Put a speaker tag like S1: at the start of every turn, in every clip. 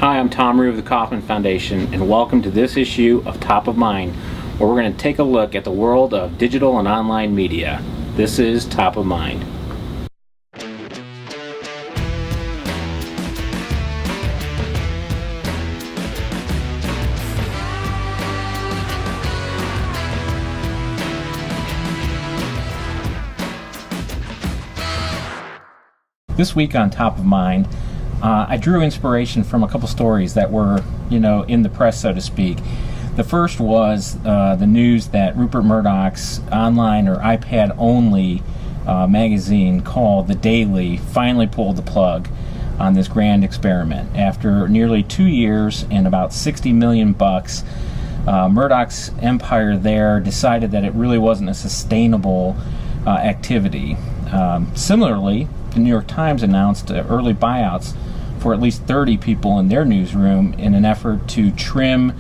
S1: Hi, I'm Thom Ruhe of the Kauffman Foundation, and welcome to this issue of Top of Mind, where we're going to take a look at the world of digital and online media. This is Top of Mind. This week on Top of Mind, I drew inspiration from a couple stories that were, in the press, so to speak. The first was the news that Rupert Murdoch's online or iPad-only magazine called The Daily finally pulled the plug on this grand experiment. After nearly 2 years and about $60 million, Murdoch's empire there decided that it really wasn't a sustainable activity. Similarly, the New York Times announced early buyouts for at least 30 people in their newsroom in an effort to trim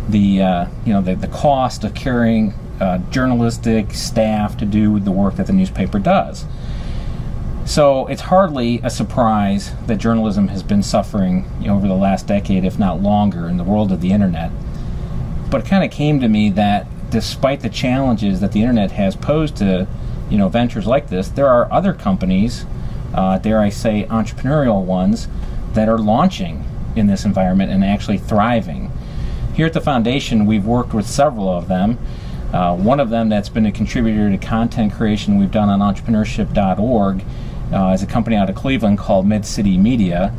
S1: the cost of carrying journalistic staff to do the work that the newspaper does. So it's hardly a surprise that journalism has been suffering over the last decade, if not longer, in the world of the internet. But it kind of came to me that despite the challenges that the internet has posed to ventures like this, there are other companies, dare I say entrepreneurial ones, that are launching in this environment and actually thriving. Here at the Foundation, we've worked with several of them. One of them that's been a contributor to content creation we've done on entrepreneurship.org is a company out of Cleveland called Mid-City Media,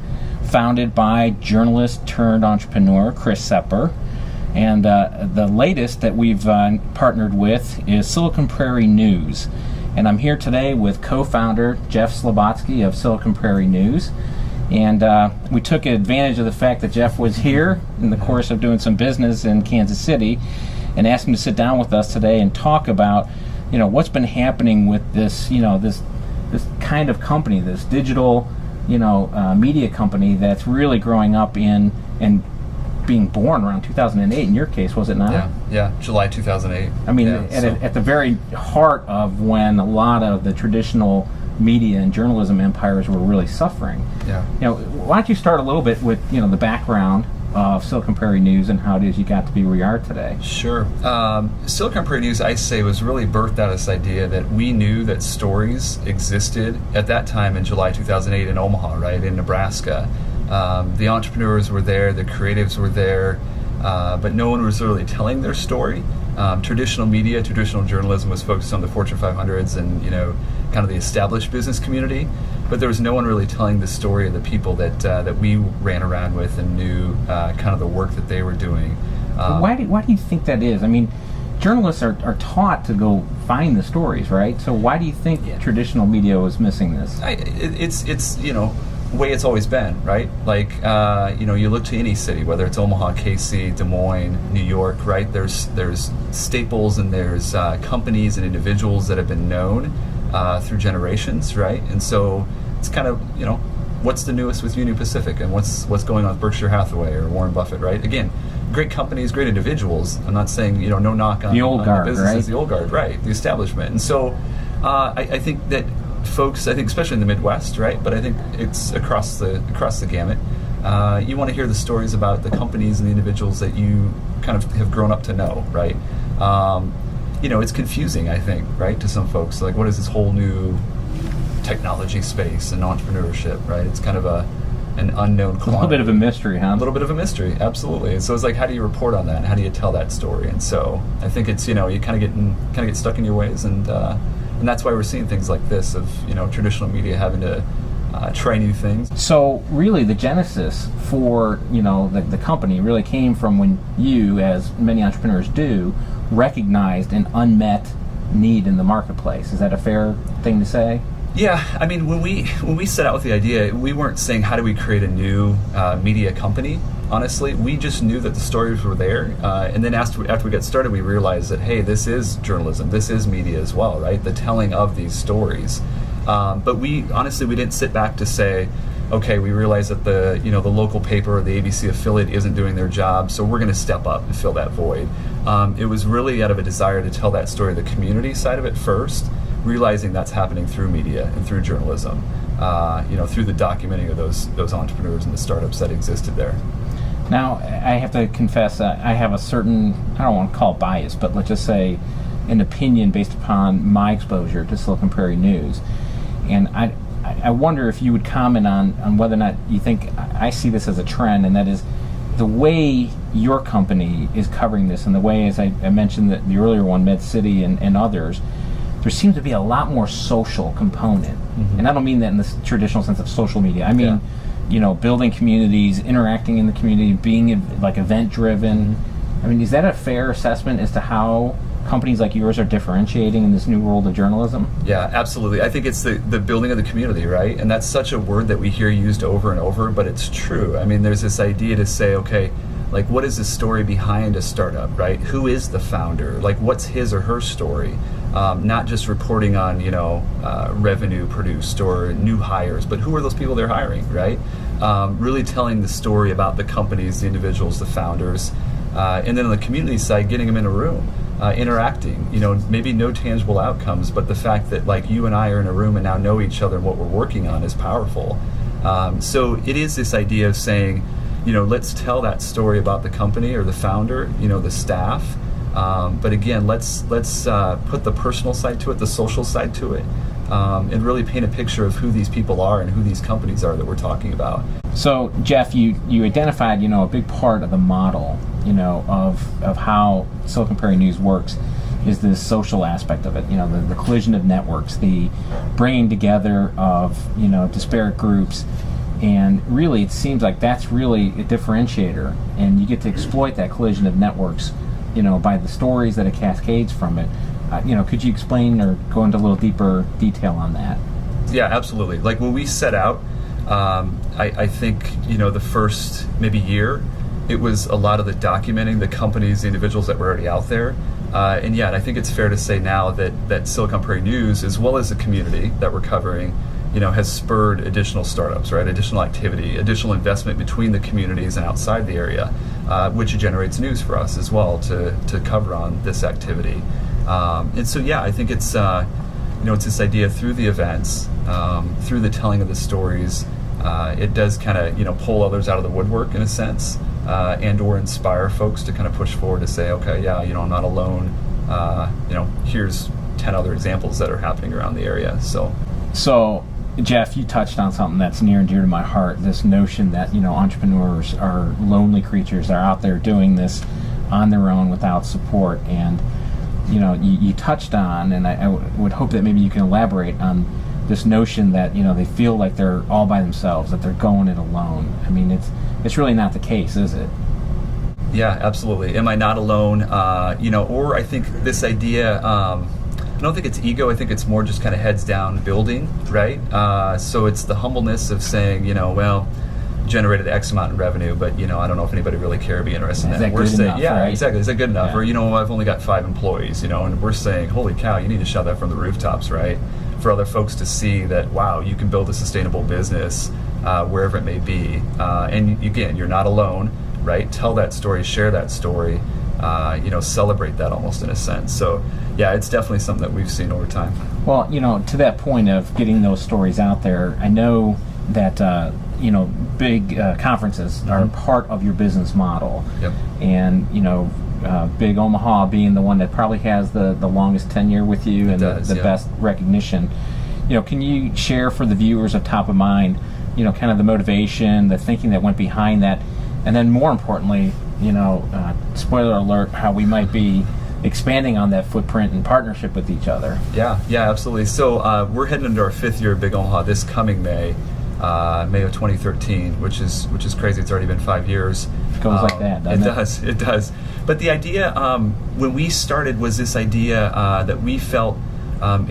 S1: founded by journalist turned entrepreneur Chris Sepper. And the latest that we've partnered with is Silicon Prairie News. And I'm here today with co-founder Jeff Slobotski of Silicon Prairie News. And we took advantage of the fact that Jeff was here in the course of doing some business in Kansas City and asked him to sit down with us today and talk about, what's been happening with this, this kind of company, this digital, media company that's really growing up in and being born around 2008 in your case, was it not?
S2: Yeah, July 2008.
S1: I mean, at the very heart of when a lot of the traditional media and journalism empires were really suffering.
S2: Yeah.
S1: Why don't you start a little bit with the background of Silicon Prairie News and how it is you got to be where you are today?
S2: Sure. Silicon Prairie News, I say, was really birthed out of this idea that we knew that stories existed at that time in July 2008 in Omaha, right, in Nebraska. The entrepreneurs were there, the creatives were there, but no one was really telling their story. Traditional media, traditional journalism was focused on the Fortune 500s and, kind of the established business community, but there was no one really telling the story of the people that we ran around with and knew kind of the work that they were doing.
S1: Why do you think that is? I mean, journalists are taught to go find the stories, right? So why do you think traditional media was missing this?
S2: It's way it's always been, right? Like, you look to any city, whether it's Omaha, KC, Des Moines, New York, right? There's staples and there's companies and individuals that have been known through generations, right? And so it's kind of, what's the newest with Union Pacific and what's going on with Berkshire Hathaway or Warren Buffett, right? Again, great companies, great individuals. I'm not saying, no knock on
S1: the old guard,
S2: the businesses,
S1: right?
S2: The old guard, right? The establishment. And so I think that folks, especially in the Midwest, right? But I think it's across the gamut. You want to hear the stories about the companies and the individuals that you kind of have grown up to know, right? It's confusing, I think, right, to some folks. Like, what is this whole new technology space and entrepreneurship, right? It's kind of an unknown quantity.
S1: A little bit of a mystery, huh?
S2: A little bit of a mystery, absolutely. And so it's like, how do you report on that? How do you tell that story? And so I think it's, you kind of get stuck in your ways, and that's why we're seeing things like this of, traditional media having to try new things.
S1: So really the genesis for, the company really came from when you, as many entrepreneurs do, recognized an unmet need in the marketplace. Is that a fair thing to say?
S2: Yeah, I mean, when we set out with the idea, we weren't saying how do we create a new media company. Honestly, we just knew that the stories were there, and then after we got started, we realized that, hey, this is journalism, this is media as well, right? The telling of these stories. But we didn't sit back to say, okay, we realize that the local paper or the ABC affiliate isn't doing their job, so we're going to step up and fill that void. It was really out of a desire to tell that story, the community side of it first, realizing that's happening through media and through journalism, through the documenting of those entrepreneurs and the startups that existed there.
S1: Now, I have to confess, I have a certain, I don't want to call it bias, but let's just say an opinion based upon my exposure to Silicon Prairie News. And I wonder if you would comment on whether or not you think, I see this as a trend, and that is the way your company is covering this, and the way, as I mentioned, the earlier one, Med City and others, there seems to be a lot more social component. Mm-hmm. And I don't mean that in the traditional sense of social media. I mean, building communities, interacting in the community, being like event-driven. Mm-hmm. I mean, is that a fair assessment as to how companies like yours are differentiating in this new world of journalism?
S2: Yeah, absolutely. I think it's the building of the community, right? And that's such a word that we hear used over and over, but it's true. I mean, there's this idea to say, okay, like, what is the story behind a startup, right? Who is the founder? Like, what's his or her story? Not just reporting on, revenue produced or new hires, but who are those people they're hiring, right? Really telling the story about the companies, the individuals, the founders, and then on the community side, getting them in a room. Interacting, maybe no tangible outcomes, but the fact that like you and I are in a room and now know each other and what we're working on is powerful. So it is this idea of saying, let's tell that story about the company or the founder, the staff. But again, let's put the personal side to it, the social side to it, and really paint a picture of who these people are and who these companies are that we're talking about.
S1: So, Jeff, you identified, a big part of the model, of how Silicon Prairie News works is the social aspect of it, the collision of networks, the bringing together of, disparate groups. And really, it seems like that's really a differentiator, and you get to exploit that collision of networks, by the stories that it cascades from it. Could you explain or go into a little deeper detail on that?
S2: Yeah, absolutely. Like when we set out, I think, the first maybe year, it was a lot of the documenting the companies, the individuals that were already out there. And I think it's fair to say now that Silicon Prairie News, as well as the community that we're covering, has spurred additional startups, right? Additional activity, additional investment between the communities and outside the area, which generates news for us as well to cover on this activity. And so, I think it's, it's this idea through the events, through the telling of the stories, it does kind of, pull others out of the woodwork in a sense, and or inspire folks to kind of push forward to say, okay, I'm not alone. Here's 10 other examples that are happening around the area.
S1: So, Jeff, you touched on something that's near and dear to my heart, this notion that, entrepreneurs are lonely creatures. They're out there doing this on their own without support. And, you touched on, and I would hope that maybe you can elaborate on this notion that, they feel like they're all by themselves, that they're going it alone. I mean, it's really not the case, is it?
S2: Yeah, absolutely. Am I not alone? Or I think this idea, I don't think it's ego. I think it's more just kind of heads down building, right? So it's the humbleness of saying, generated X amount in revenue, but I don't know if anybody really care or be interested in that.
S1: We're saying,
S2: enough, right? Exactly. Is that good enough?
S1: Yeah.
S2: Or I've only got 5 employees, and we're saying, holy cow, you need to shout that from the rooftops, right? For other folks to see that, wow, you can build a sustainable business wherever it may be. And again, you're not alone, right? Tell that story, share that story, celebrate that almost in a sense. So, it's definitely something that we've seen over time.
S1: Well, to that point of getting those stories out there, I know that, big conferences are part of your business model.
S2: Yep.
S1: And, Big Omaha being the one that probably has the longest tenure with you and the best recognition. Can you share for the viewers of Top of Mind, kind of the motivation, the thinking that went behind that, and then more importantly, spoiler alert, how we might be expanding on that footprint and partnership with each other?
S2: Yeah, absolutely. So we're heading into our 5th year of Big Omaha this coming May of 2013, which is crazy. It's already been 5 years.
S1: It goes like that, doesn't it?
S2: It does. But the idea when we started was this idea that we felt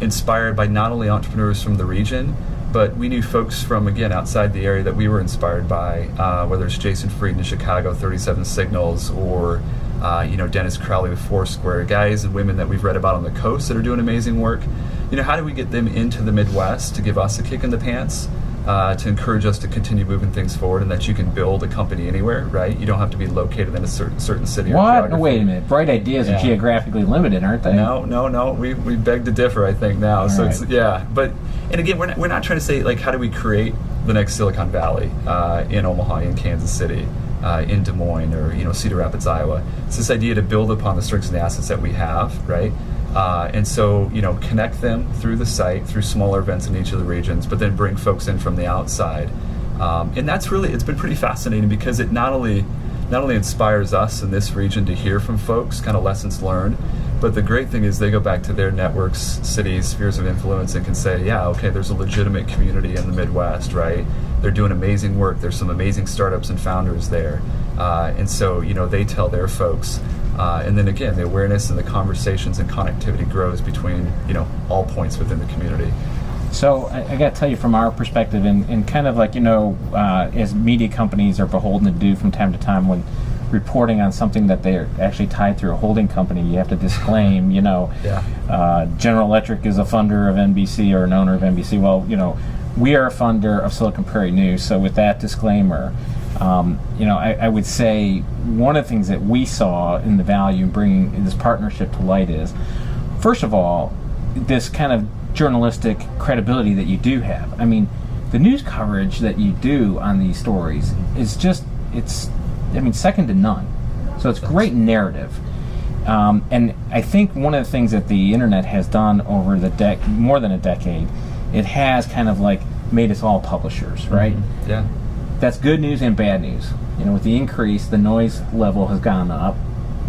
S2: inspired by not only entrepreneurs from the region, but we knew folks from, again, outside the area that we were inspired by, whether it's Jason Fried in Chicago, 37 Signals, or Dennis Crowley with Foursquare, guys and women that we've read about on the coast that are doing amazing work. How do we get them into the Midwest to give us a kick in the pants? to encourage us to continue moving things forward, and that you can build a company anywhere, right? You don't have to be located in a certain city.
S1: What?
S2: Or geography.
S1: Wait a minute. Bright ideas are geographically limited, aren't they?
S2: No. We beg to differ, I think, now.
S1: All
S2: so
S1: right.
S2: it's, but, and again, we're not trying to say, like, how do we create the next Silicon Valley in Omaha, in Kansas City, in Des Moines, or Cedar Rapids, Iowa. It's this idea to build upon the strengths and the assets that we have, right? And so, connect them through the site, through smaller events in each of the regions, but then bring folks in from the outside. And that's really, it's been pretty fascinating, because it not only inspires us in this region to hear from folks, kind of lessons learned, but the great thing is they go back to their networks, cities, spheres of influence, and can say, yeah, okay, there's a legitimate community in the Midwest, right? They're doing amazing work. There's some amazing startups and founders there. And so, they tell their folks. And then again, the awareness and the conversations and connectivity grows between, all points within the community.
S1: So I got to tell you, from our perspective, and kind of like, as media companies are beholden to do from time to time, when reporting on something that they're actually tied through a holding company, you have to disclaim, General Electric is a funder of NBC or an owner of NBC. Well, we are a funder of Silicon Prairie News. So with that disclaimer, I would say one of the things that we saw in the value in bringing this partnership to light is, first of all, this kind of journalistic credibility that you do have. I mean, the news coverage that you do on these stories is just, second to none. So it's great narrative. And I think one of the things that the internet has done over the more than a decade, it has kind of like made us all publishers, right?
S2: Mm-hmm. Yeah.
S1: That's good news and bad news. With the increase, the noise level has gone up,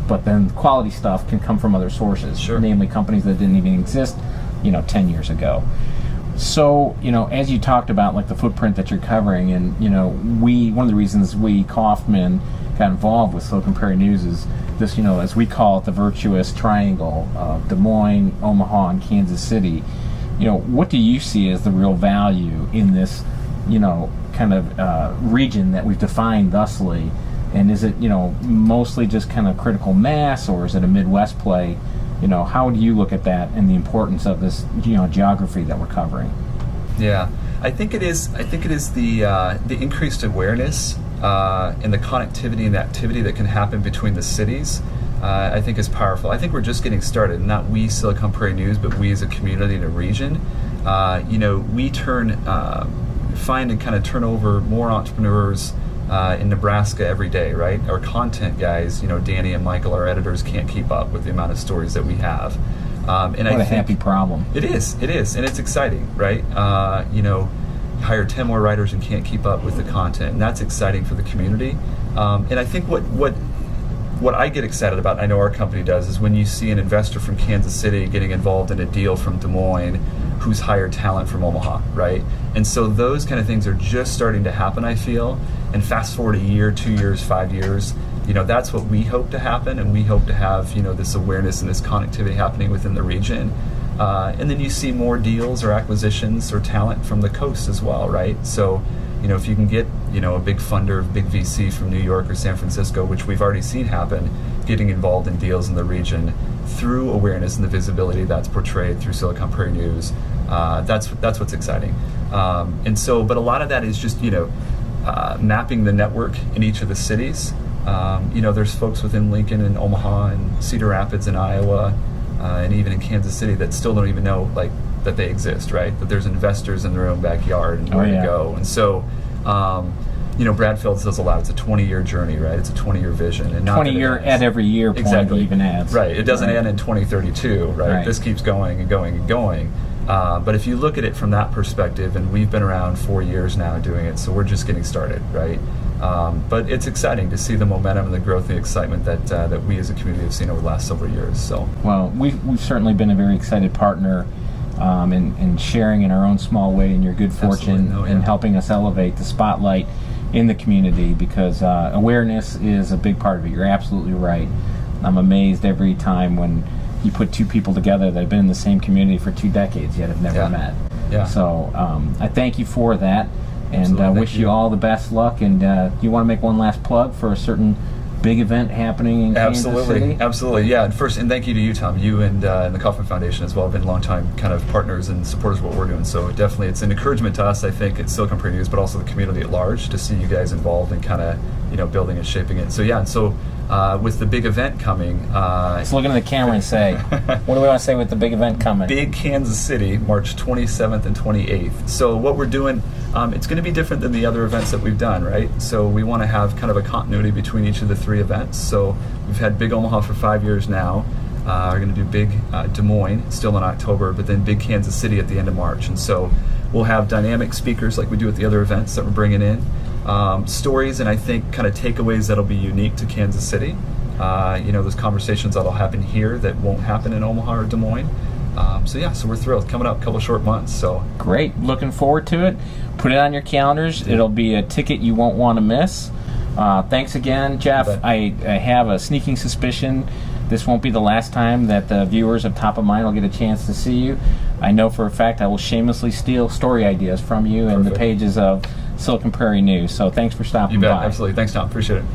S1: but then quality stuff can come from other sources,
S2: sure.
S1: Namely companies that didn't even exist, 10 years ago. So, as you talked about, like the footprint that you're covering, and, one of the reasons Kauffman got involved with Silicon Prairie News is this, as we call it, the virtuous triangle of Des Moines, Omaha, and Kansas City. What do you see as the real value in this, kind of region that we've defined thusly? And is it, mostly just kind of critical mass, or is it a Midwest play? How do you look at that and the importance of this, geography that we're covering?
S2: Yeah, I think it is the increased awareness and the connectivity and the activity that can happen between the cities. I think is powerful. I think we're just getting started. Not we, Silicon Prairie News, but we as a community and a region. We find and kind of turn over more entrepreneurs in Nebraska every day, right? Our content guys, Danny and Michael, our editors, can't keep up with the amount of stories that we have. And
S1: what a happy problem.
S2: It is, and it's exciting, right? Hire 10 more writers and can't keep up with the content, and that's exciting for the community. And I think what I get excited about, I know our company does, is when you see an investor from Kansas City getting involved in a deal from Des Moines who's hired talent from Omaha, right? And so those kind of things are just starting to happen, I feel. And fast forward a year, 2 years, 5 years, that's what we hope to happen, and we hope to have, this awareness and this connectivity happening within the region. And then you see more deals or acquisitions or talent from the coast as well, right? So, if you can get, a big funder, big VC from New York or San Francisco, which we've already seen happen, getting involved in deals in the region through awareness and the visibility that's portrayed through Silicon Prairie News, that's what's exciting. And so, but a lot of that is just, mapping the network in each of the cities. There's folks within Lincoln and Omaha and Cedar Rapids and Iowa, and even in Kansas City that still don't even know, like, that they exist, right? That there's investors in their own backyard and where to go. And so, Bradfield says a lot. It's a 20-year journey, right? It's a 20-year vision. And
S1: 20-year at every year point
S2: exactly.
S1: even adds.
S2: Right. It doesn't end in 2032, right? This keeps going and going and going. But if you look at it from that perspective, and we've been around 4 years now doing it, so we're just getting started, right? But it's exciting to see the momentum and the growth and the excitement that we as a community have seen over the last several years. So,
S1: well, we've certainly been a very excited partner in sharing in our own small way in your good fortune and helping us elevate the spotlight in the community, because awareness is a big part of it. You're absolutely right. I'm amazed every time when you put two people together that have been in the same community for 2 decades yet have never met. Yeah. So I thank you for that, and wish you all the best luck. And you want to make one last plug for a certain big event happening in Kansas City.
S2: Absolutely, yeah. And thank you to you, Tom. You and the Kauffman Foundation as well have been longtime kind of partners and supporters of what we're doing. So definitely, it's an encouragement to us, I think, at Silicon Prairie News, but also the community at large, to see you guys involved in kind of building and shaping it. So yeah, and so with the big event coming,
S1: let's look into the camera and say, what do we want to say with the big event coming?
S2: Big Kansas City, March 27th and 28th. So what we're doing, it's going to be different than the other events that we've done, right? So we want to have kind of a continuity between each of the 3 events. So we've had Big Omaha for 5 years now. We're going to do Big Des Moines still in October, but then Big Kansas City at the end of March. And so we'll have dynamic speakers like we do at the other events that we're bringing in, stories, and I think kind of takeaways that'll be unique to Kansas City. Those conversations that'll happen here that won't happen in Omaha or Des Moines. So we're thrilled. Coming up a couple short months. So
S1: great. Looking forward to it. Put it on your calendars. It'll be a ticket you won't want to miss. Thanks again, Jeff. I have a sneaking suspicion this won't be the last time that the viewers of Top of Mind will get a chance to see you. I know for a fact I will shamelessly steal story ideas from you and the pages of Silicon Prairie News. So thanks for stopping by.
S2: You bet. Absolutely. Thanks, Tom. Appreciate it.